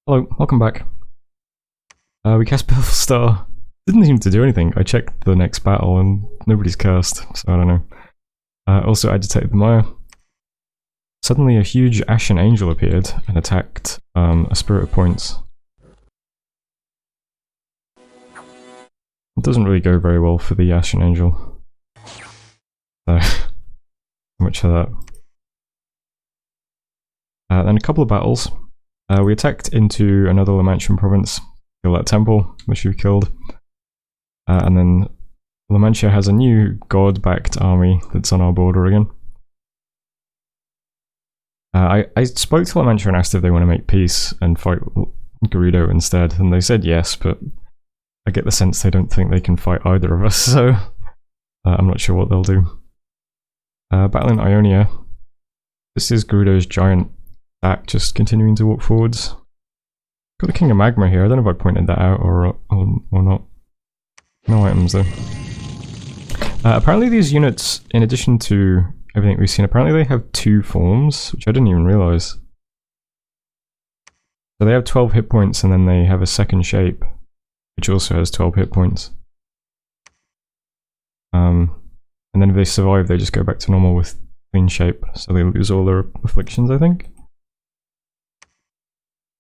Hello, welcome back. We cast Battlestar. Didn't seem to do anything. I checked the next battle and nobody's cast, so I don't know. Also agitated the Mire. Suddenly a huge Ashen Angel appeared and attacked a Spirit of Points. It doesn't really go very well for the Ashen Angel. So, much of that. Then a couple of battles. We attacked into another Lamantian province, kill that temple, which we've killed. And then La Mancha has a new god-backed army that's on our border again. I spoke to La Mancha and asked if they want to make peace and fight Gerudo instead, and they said yes, but I get the sense they don't think they can fight either of us, so I'm not sure what they'll do. Battle in Ionia. This is Gerudo's giant stack just continuing to walk forwards. Got the King of Magma here, I don't know if I pointed that out or not. No items though. Apparently these units, in addition to everything we've seen, apparently they have 2 forms, which I didn't even realise. So they have 12 hit points and then they have a second shape, which also has 12 hit points. And then if they survive, they just go back to normal with clean shape, so they lose all their afflictions, I think.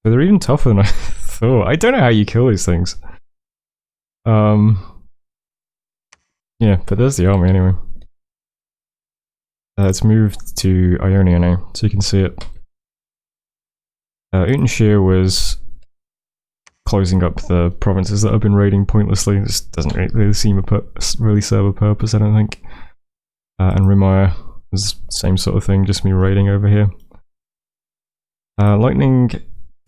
But they're even tougher than I thought. I don't know how you kill these things. Yeah, but there's the army anyway. It's moved to Ionia now, so you can see it. Utenshire was closing up the provinces that have been raiding pointlessly. This doesn't really seem really serve a purpose, I don't think. And Rimire is the same sort of thing, just me raiding over here. Lightning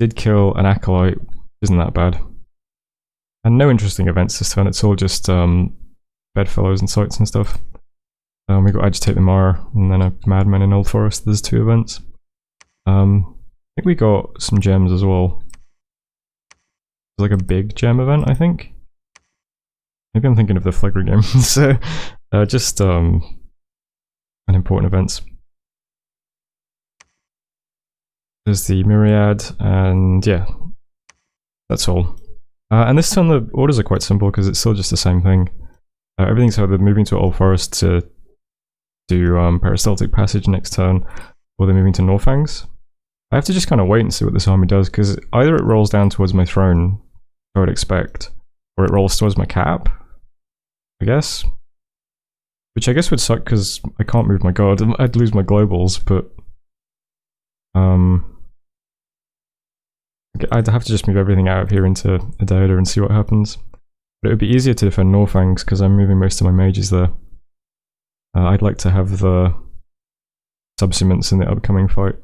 did kill an Acolyte, isn't that bad. And no interesting events this turn, it's all just bedfellows and sites and stuff. We got Agitate the Mire and then a Madman in Old Forest. There's 2 events. I think we got some gems as well. Like a big gem event, I think. Maybe I'm thinking of the Flegger game. So, just unimportant events. There's the Myriad, and yeah, that's all. And this turn the orders are quite simple because it's still just the same thing. Everything's either moving to Old Forest to do Peristaltic Passage next turn, or they're moving to Northangs. I have to just kind of wait and see what this army does, because either it rolls down towards my throne, I would expect, or it rolls towards my cap, I guess. Which I guess would suck because I can't move my god. I'd lose my globals, but I'd have to just move everything out of here into Uuodeouda and see what happens. But it would be easier to defend Northangs because I'm moving most of my mages there. I'd like to have the subsumits in the upcoming fight.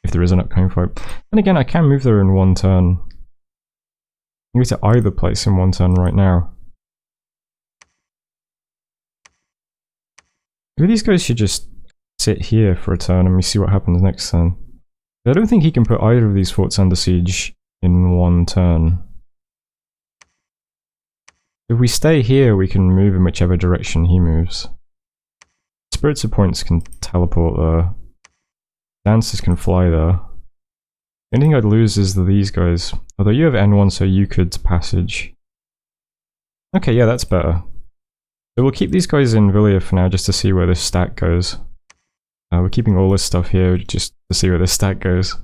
If there is an upcoming fight. And again, I can move there in 1 turn. I can go to either place in 1 turn right now. Maybe these guys should just sit here for a turn and we see what happens next turn. I don't think he can put either of these forts under siege in 1 turn. If we stay here, we can move in whichever direction he moves. Spirits of Points can teleport there. Dancers can fly there. The only thing I'd lose is these guys. Although you have N1, so you could passage. Okay, yeah, that's better. So we'll keep these guys in Villia for now, just to see where this stack goes. We're keeping all this stuff here, just to see where this stack goes.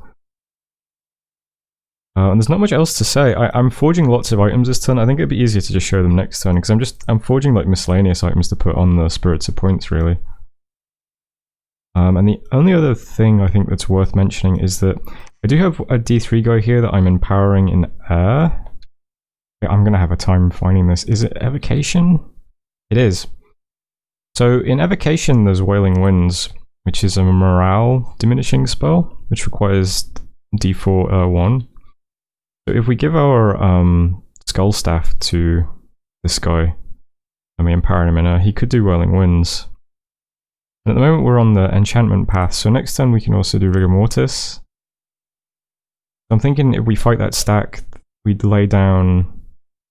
And there's not much else to say. I'm forging lots of items this turn. I think it'd be easier to just show them next turn, because I'm forging like miscellaneous items to put on the Spirits of Points, really. And the only other thing I think that's worth mentioning is that I do have a D3 guy here that I'm empowering in air. I'm going to have a time finding this. Is it Evocation? It is. So in Evocation there's Wailing Winds, which is a morale diminishing spell, which requires D4 1. So if we give our Skull Staff to this guy, and we empower him in air, he could do Wailing Winds. At the moment we're on the enchantment path, so next turn we can also do Rigor Mortis. I'm thinking if we fight that stack, we'd lay down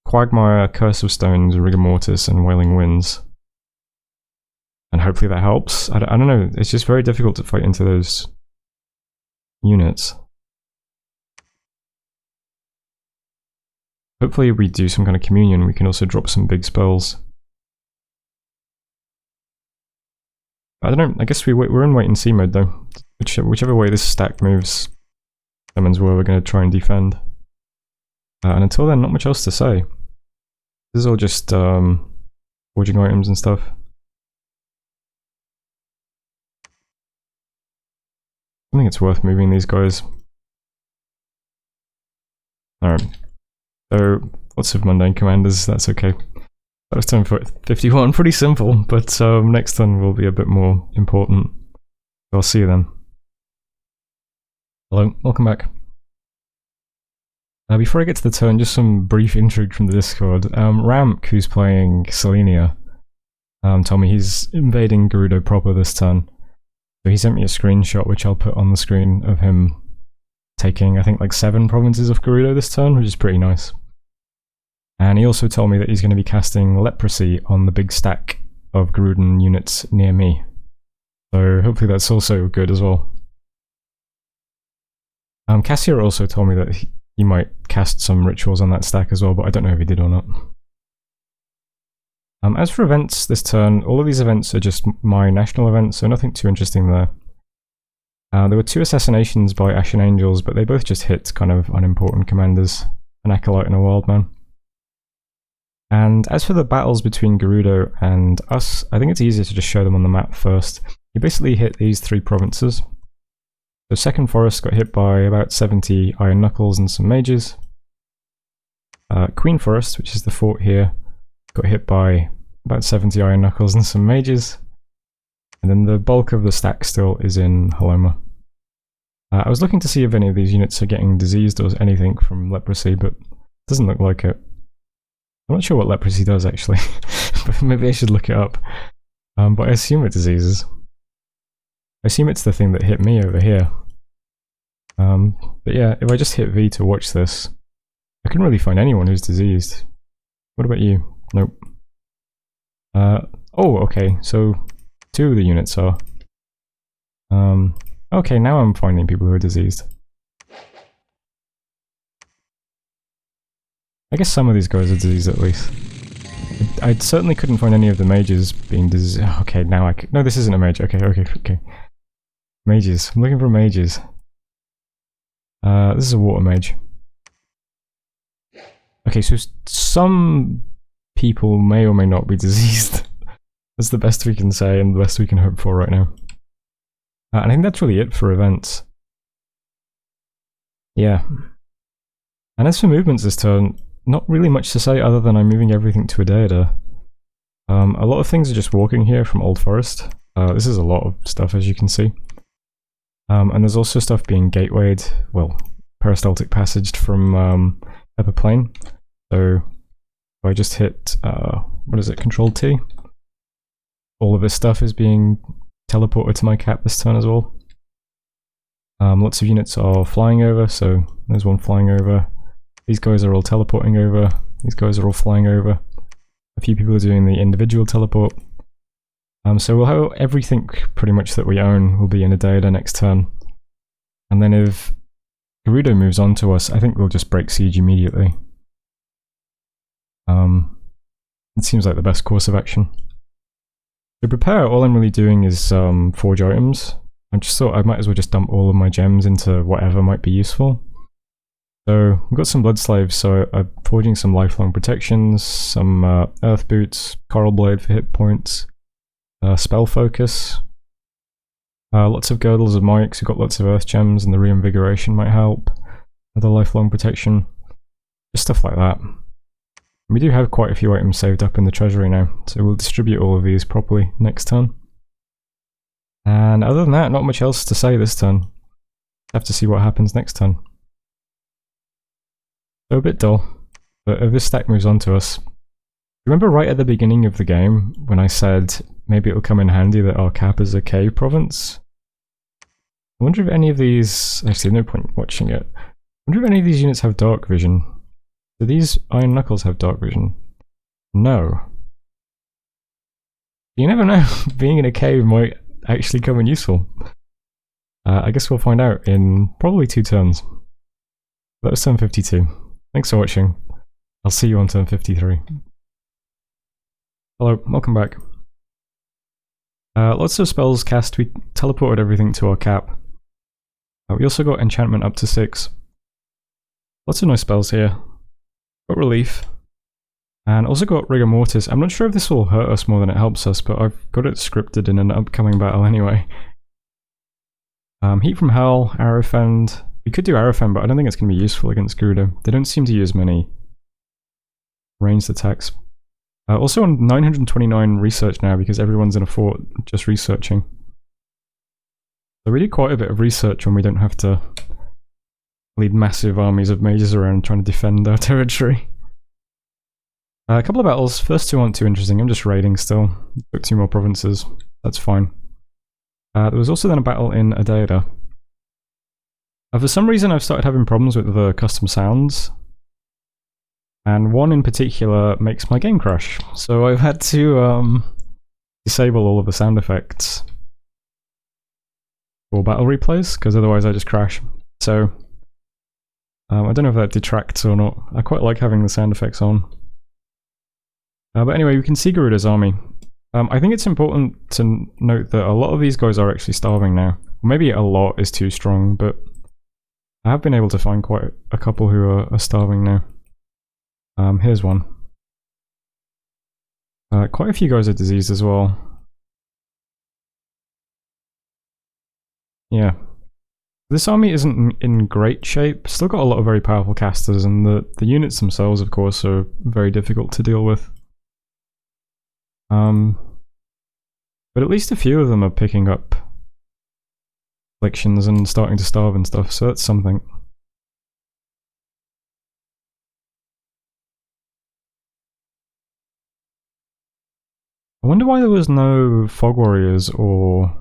Quagmire, Curse of Stones, Rigor Mortis, and Wailing Winds. And hopefully that helps. I don't know, it's just very difficult to fight into those units. Hopefully if we do some kind of communion, we can also drop some big spells. I don't know, I guess we're in wait and see mode though. Whichever way this stack moves determines where we're going to try and defend. And until then, not much else to say. This is all just forging items and stuff. I think it's worth moving these guys. Alright. So, lots of mundane commanders, that's okay. That was turn 51, pretty simple, but next turn will be a bit more important. So I'll see you then. Hello, welcome back. Before I get to the turn, just some brief intrigue from the Discord. Ramk, who's playing Selenia, told me he's invading Gerudo proper this turn. So he sent me a screenshot, which I'll put on the screen, of him taking, I think, like 7 provinces of Gerudo this turn, which is pretty nice. And he also told me that he's going to be casting Leprosy on the big stack of Gerudan units near me. So hopefully that's also good as well. Cassier also told me that he might cast some rituals on that stack as well, but I don't know if he did or not. As for events this turn, all of these events are just my national events, so nothing too interesting there. There were 2 assassinations by Ashen Angels, but they both just hit kind of unimportant commanders, an Acolyte and a Wildman. And as for the battles between Gerudo and us, I think it's easier to just show them on the map first. You basically hit these 3 provinces. So Second Forest got hit by about 70 Iron Knuckles and some mages. Queen Forest, which is the fort here, got hit by about 70 Iron Knuckles and some mages. And then the bulk of the stack still is in Haloma. I was looking to see if any of these units are getting diseased or anything from Leprosy, but it doesn't look like it. I'm not sure what Leprosy does actually, but maybe I should look it up. But I assume it diseases. I assume it's the thing that hit me over here. But yeah, if I just hit V to watch this, I couldn't really find anyone who's diseased. What about you? Nope. Oh, okay, so 2 of the units are. Okay, now I'm finding people who are diseased. I guess some of these guys are diseased at least. I certainly couldn't find any of the mages being diseased. Okay, now I can. No, this isn't a mage. Okay. Mages. I'm looking for mages. This is a water mage. Okay, so some people may or may not be diseased. That's the best we can say and the best we can hope for right now. And I think that's really it for events. Yeah. And as for movements this turn, not really much to say other than I'm moving everything to Uuodeouda. A lot of things are just walking here from Old Forest. This is a lot of stuff, as you can see. And there's also stuff being gatewayed, well, peristaltic passaged from Pepper Plain. So if I just hit, what is it, Control T? All of this stuff is being teleported to my cap this turn as well. Lots of units are flying over, so there's one flying over. These guys are all teleporting over. These guys are all flying over. A few people are doing the individual teleport. So we'll have everything pretty much that we own will be in Uuodeouda next turn. And then if Gerudo moves on to us, I think we'll just break siege immediately. It seems like the best course of action. To prepare, all I'm really doing is forge items. I just thought I might as well just dump all of my gems into whatever might be useful. So we've got some blood slaves, so I'm forging some lifelong protections, some earth boots, coral blade for hit points, spell focus, lots of girdles of mics. We've got lots of earth gems, and the reinvigoration might help. Another lifelong protection, just stuff like that. We do have quite a few items saved up in the treasury now, so we'll distribute all of these properly next turn. And other than that, not much else to say this turn. Have to see what happens next turn. So a bit dull, but if this stack moves on to us, remember right at the beginning of the game when I said maybe it'll come in handy that our cap is a cave province? I wonder if any of these, actually no point watching it, I wonder if any of these units have dark vision. Do these Iron Knuckles have dark vision? No. You never know, being in a cave might actually come in useful. I guess we'll find out in probably 2 turns. That was turn 52. Thanks for watching. I'll see you on turn 53. Hello, welcome back. Lots of spells cast. We teleported everything to our cap. We also got enchantment up to 6. Lots of nice spells here. Got relief. And also got rigor mortis. I'm not sure if this will hurt us more than it helps us, but I've got it scripted in an upcoming battle anyway. Heat from Hell, Arrow Fend. We could do Arrow Fend, but I don't think it's going to be useful against Gerudo. They don't seem to use many ranged attacks. Also on 929 research now because everyone's in a fort just researching. So we do quite a bit of research when we don't have to lead massive armies of mages around trying to defend our territory. A couple of battles. First two aren't too interesting. I'm just raiding still. Took 2 more provinces. That's fine. There was also then a battle in Uuodeouda. For some reason I've started having problems with the custom sounds. And one in particular makes my game crash. So I've had to disable all of the sound effects for battle replays, because otherwise I just crash. So I don't know if that detracts or not. I quite like having the sound effects on. But anyway, we can see Gerudo's army. I think it's important to note that a lot of these guys are actually starving now. Maybe a lot is too strong, but I have been able to find quite a couple who are starving now. Here's one. Quite a few guys are diseased as well. Yeah. This army isn't in great shape. Still got a lot of very powerful casters, and the units themselves, of course, are very difficult to deal with. But at least a few of them are picking up afflictions and starting to starve and stuff, so that's something. I wonder why there was no Fog Warriors or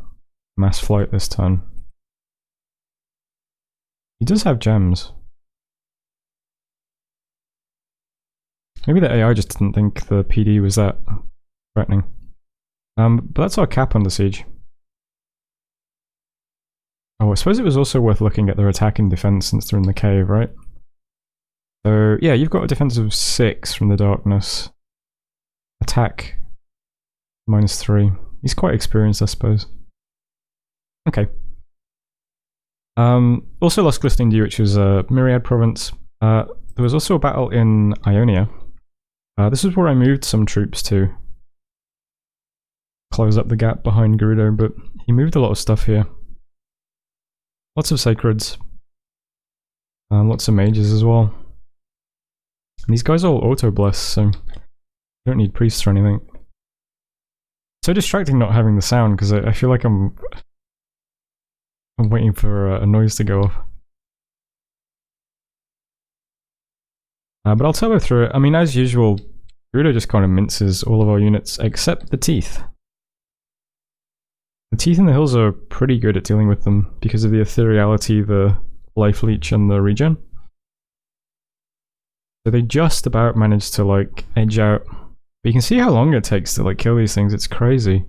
Mass Flight this turn. He does have gems. Maybe the AI just didn't think the PD was that threatening. But that's our cap under siege. Oh, I suppose it was also worth looking at their attack and defense since they're in the cave, right? So, yeah, you've got a defense of 6 from the darkness. Attack -3. He's quite experienced, I suppose. Okay. Also lost Glistening Dew, which was a Myriad province. There was also a battle in Ionia. This is where I moved some troops to close up the gap behind Gerudo, but he moved a lot of stuff here. Lots of Sacreds. Lots of Mages as well. And these guys are all auto-bless, so you don't need priests or anything. So distracting not having the sound, because I feel like I'm waiting for a noise to go off. But I'll turbo through it. I mean, as usual, Gerudo just kind of minces all of our units, except the teeth. The teeth in the hills are pretty good at dealing with them, because of the ethereality, the life leech, and the regen. So they just about managed to, like, edge out. But you can see how long it takes to, like, kill these things, it's crazy.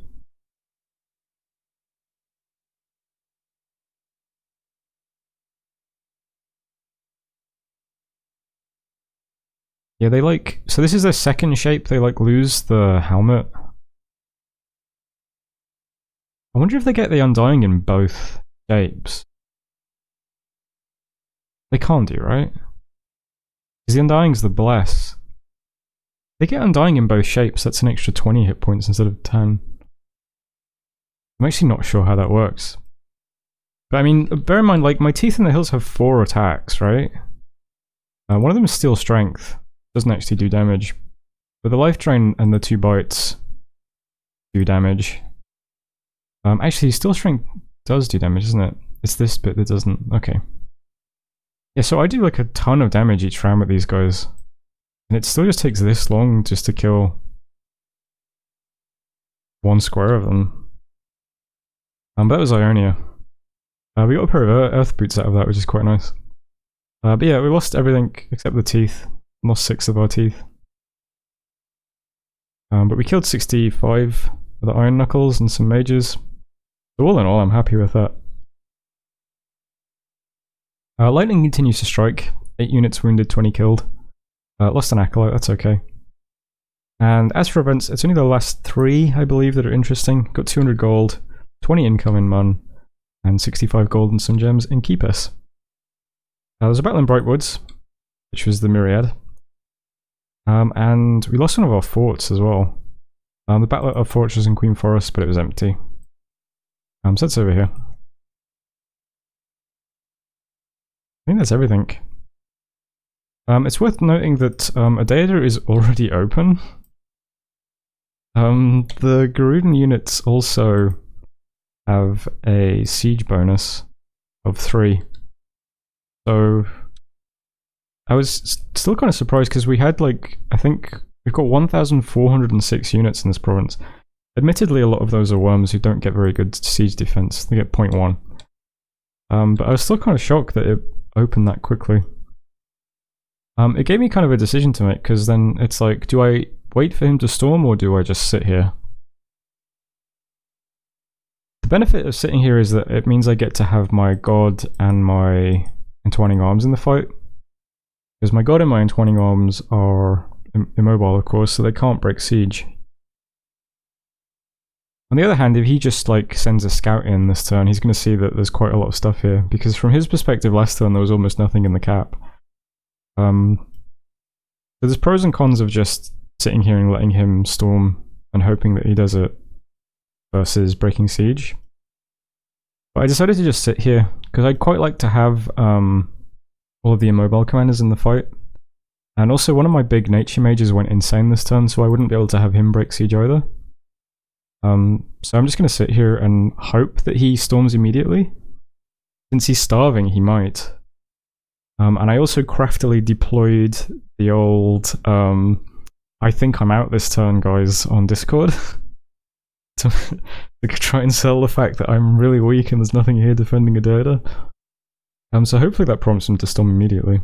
Yeah, they like, so this is their second shape, they like lose the helmet. I wonder if they get the Undying in both shapes. They can't do, right? Because the Undying's the Bless. They get Undying in both shapes, that's an extra 20 hit points instead of 10. I'm actually not sure how that works. But I mean, bear in mind, like, my Teeth in the Hills have 4 attacks, right? One of them is Steel Strength. Doesn't actually do damage. But the Life Drain and the 2 bites do damage. Actually, Steel Strength does do damage, isn't it? It's this bit that doesn't. Okay. Yeah, so I do like a ton of damage each round with these guys. And it still just takes this long just to kill 1 square of them. But that was Ionia. We got a pair of Earth Boots out of that, which is quite nice. But yeah, we lost everything except the teeth. Lost 6 of our teeth. But we killed 65 of the Iron Knuckles and some mages. So all in all, I'm happy with that. Lightning continues to strike. 8 units wounded, 20 killed. Lost an Acolyte, that's okay. And as for events, it's only the last 3, I believe, that are interesting. Got 200 gold, 20 income in Mun, and 65 gold and some gems in Keepus. There's a battle in Brightwoods, which was the Myriad. And we lost one of our forts as well. The battle at our fortress in Queen Forest, but it was empty. So that's over here. I think that's everything. It's worth noting that Uuodeouda is already open. The Garuden units also have a siege bonus of 3. So I was still kind of surprised because we had like, I think we've got 1,406 units in this province. Admittedly, a lot of those are worms who don't get very good siege defense. They get 0.1. But I was still kind of shocked that it opened that quickly. It gave me kind of a decision to make, because then it's like, do I wait for him to storm or do I just sit here? The benefit of sitting here is that it means I get to have my god and my entwining arms in the fight. Because my god and my entwining arms are immobile, of course, so they can't break siege. On the other hand, if he just like sends a scout in this turn, he's going to see that there's quite a lot of stuff here, because from his perspective last turn there was almost nothing in the cap. So there's pros and cons of just sitting here and letting him storm and hoping that he does it versus breaking siege. But I decided to just sit here because I'd quite like to have all of the immobile commanders in the fight. And also one of my big nature mages went insane this turn, so I wouldn't be able to have him break siege either. So I'm just going to sit here and hope that he storms immediately. Since he's starving, he might. And I also craftily deployed the old, I think I'm out this turn, guys, on Discord. to try and sell the fact that I'm really weak and there's nothing here defending Uuodeouda. So hopefully that prompts him to storm immediately.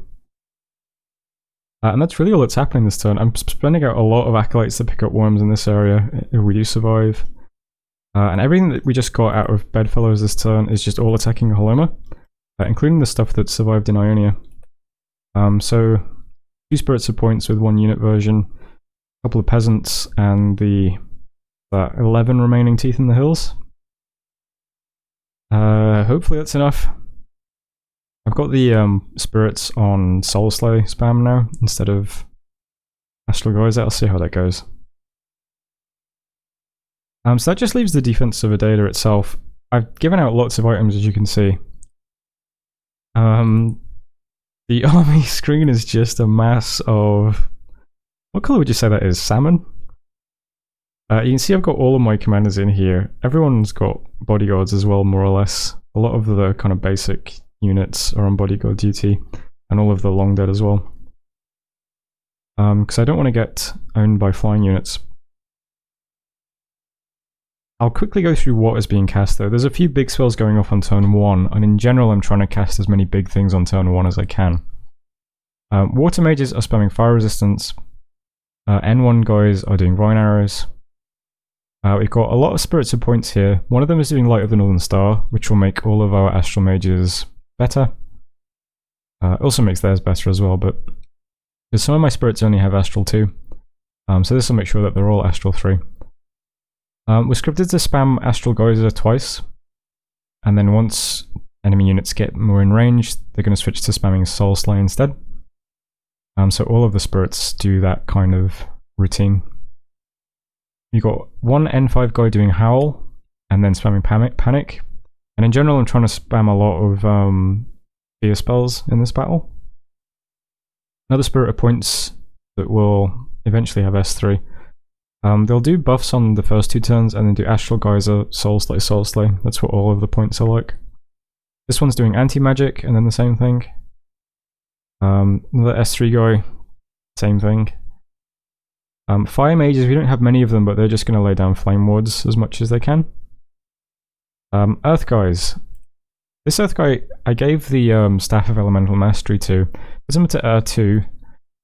And that's really all that's happening this turn. I'm spending out a lot of acolytes to pick up worms in this area if we do survive. And everything that we just got out of Bedfellows this turn is just all attacking Haloma, including the stuff that survived in Ionia. So 2 spirits of points with 1 unit version, a couple of peasants, and the 11 remaining teeth in the hills. Hopefully that's enough. I've got the spirits on Soul Slay spam now instead of Astral Geyser. I'll see how that goes. So that just leaves the defense of Uuodeouda itself. I've given out lots of items, as you can see. The army screen is just a mass of... What colour would you say that is? Salmon? You can see I've got all of my commanders in here. Everyone's got bodyguards as well, more or less. A lot of the kind of basic units are on bodyguard duty, and all of the long dead as well. Because I don't want to get owned by flying units. I'll quickly go through what is being cast though. There's a few big spells going off on turn 1, and in general I'm trying to cast as many big things on turn 1 as I can. Water mages are spamming fire resistance. N1 guys are doing vine arrows. We've got a lot of spirits of points here. One of them is doing Light of the Northern Star, which will make all of our astral mages better. It also makes theirs better as well, but because some of my spirits only have astral 2. So this will make sure that they're all astral 3. We're scripted to spam Astral Geyser twice, and then once enemy units get more in range, they're going to switch to spamming Soul Slay instead. So all of the spirits do that kind of routine. You've got one N5 guy doing Howl, and then spamming Panic. And in general, I'm trying to spam a lot of fear spells in this battle. Another spirit of points that will eventually have S3. They'll do buffs on the first 2 turns and then do Astral Geyser, Soul Slay, Soul Slay. That's what all of the points are like. This one's doing anti-magic and then the same thing. Another S3 guy, same thing. Fire mages, we don't have many of them, but they're just going to lay down flame wards as much as they can. Earth guys. This Earth guy, I gave the Staff of Elemental Mastery to. Puts him to 2.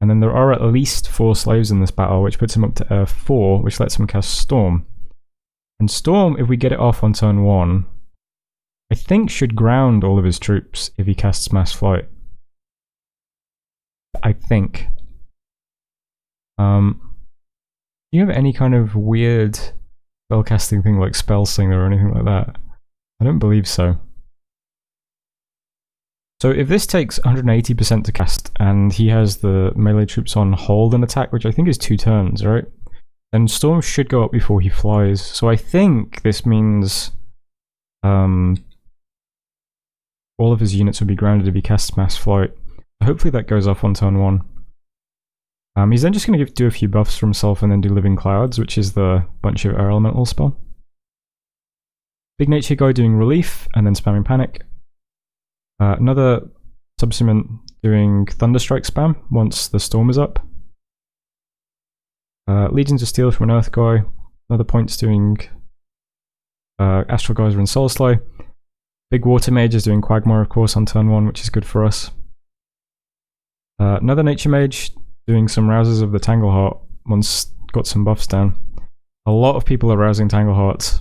And then there are at least 4 slaves in this battle, which puts him up to 4, which lets him cast Storm. And Storm, if we get it off on turn 1, I think should ground all of his troops if he casts Mass Flight. I think. Do you have any kind of weird spellcasting thing like Spell Slinger or anything like that? I don't believe so. So if this takes 180% to cast and he has the melee troops on hold and attack, which I think is 2 turns, right? Then Storm should go up before he flies. So I think this means all of his units would be grounded if he casts Mass Flight. Hopefully that goes off on turn 1. He's then just going to do a few buffs for himself and then do Living Clouds, which is the bunch of air elemental spell. Big Nature guy doing Relief and then spamming Panic. Another Subsummon doing Thunderstrike spam once the storm is up. Legions of Steel from an Earth guy. Another points doing Astral Geyser and Soul Slay. Big Water Mage is doing Quagmire, of course, on turn 1, which is good for us. Another Nature Mage doing some Rouses of the Tangleheart once got some buffs down. A lot of people are rousing Tanglehearts.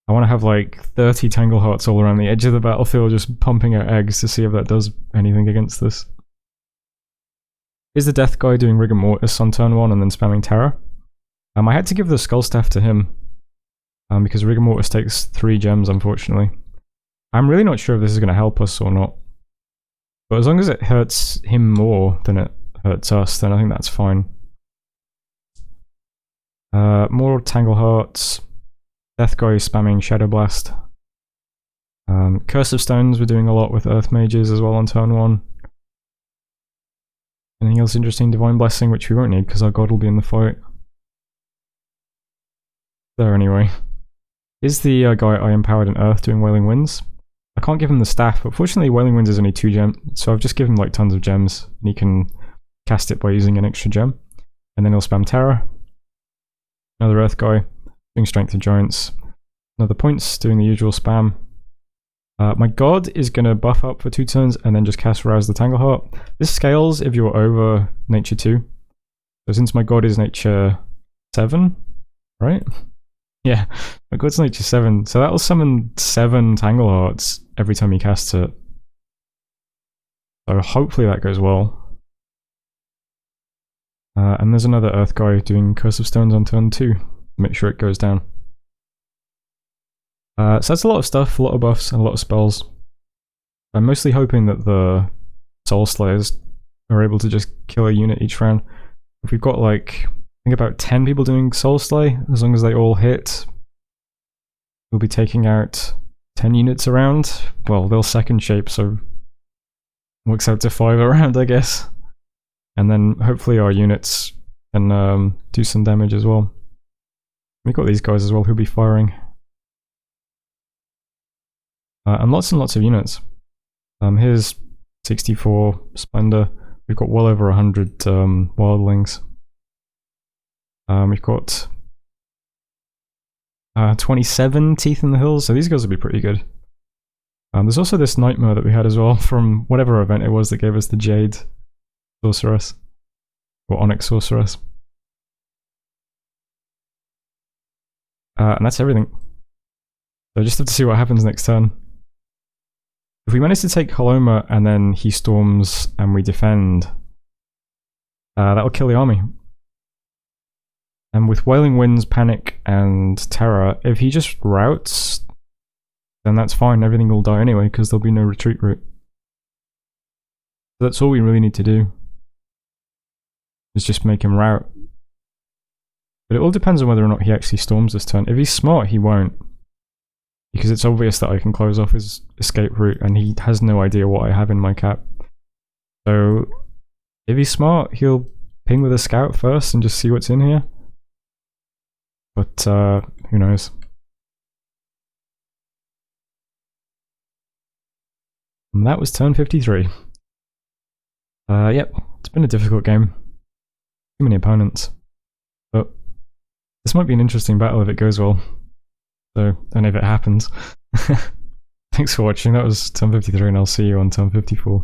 I want to have like 30 Tanglehearts all around the edge of the battlefield just pumping out eggs to see if that does anything against this. Here's the Death guy doing Rigor Mortis on turn 1 and then spamming Terror. I had to give the Skull Staff to him because Rigor Mortis takes 3 gems, unfortunately. I'm really not sure if this is going to help us or not. But as long as it hurts him more than it hurts us, then I think that's fine. More Tanglehearts. Death guy spamming Shadow Blast. Curse of Stones, we're doing a lot with Earth Mages as well on turn 1. Anything else interesting? Divine Blessing, which we won't need because our god will be in the fight. There anyway. Is the guy I empowered in Earth doing Wailing Winds? I can't give him the staff, but fortunately Wailing Winds is only 2 gems, so I've just given him like tons of gems, and he can cast it by using an extra gem. And then he'll spam Terror. Another Earth guy, doing Strength of Giants. Another points, doing the usual spam. My god is going to buff up for 2 turns and then just cast Rouse the Tangleheart. This scales if you're over Nature 2. So since my god is Nature 7, right? Yeah, my god's Nature 7, so that'll summon 7 Tanglehearts every time he casts it. So hopefully that goes well. And there's another Earth guy doing Curse of Stones on turn 2 to make sure it goes down. So that's a lot of stuff, a lot of buffs, and a lot of spells. I'm mostly hoping that the Soul Slayers are able to just kill a unit each round. If we've got like, I think about 10 people doing Soul Slay, as long as they all hit, we'll be taking out 10 units around. Well, they'll second shape, so it works out to 5 around, I guess. And then hopefully our units can do some damage as well. We've got these guys as well who'll be firing. And lots of units. Here's 64 Splendor. We've got well over 100 Wildlings. We've got 27 Teeth in the Hills, so these guys will be pretty good. There's also this Nightmare that we had as well from whatever event it was that gave us the Jade Sorceress. Or Onyx Sorceress. And that's everything. So I just have to see what happens next turn. If we manage to take Haloma and then he storms and we defend, that'll kill the army. And with Wailing Winds, Panic, and Terror, if he just routes, then that's fine. Everything will die anyway because there'll be no retreat route. So that's all we really need to do. Is just make him rout. But it all depends on whether or not he actually storms this turn. If he's smart, he won't. Because it's obvious that I can close off his escape route and he has no idea what I have in my cap. So if he's smart, he'll ping with a scout first and just see what's in here. But who knows. And that was turn 53. Yep, it's been a difficult game. Too many opponents. But this might be an interesting battle if it goes well. So, and if it happens. Thanks for watching, that was turn 53 and I'll see you on turn 54.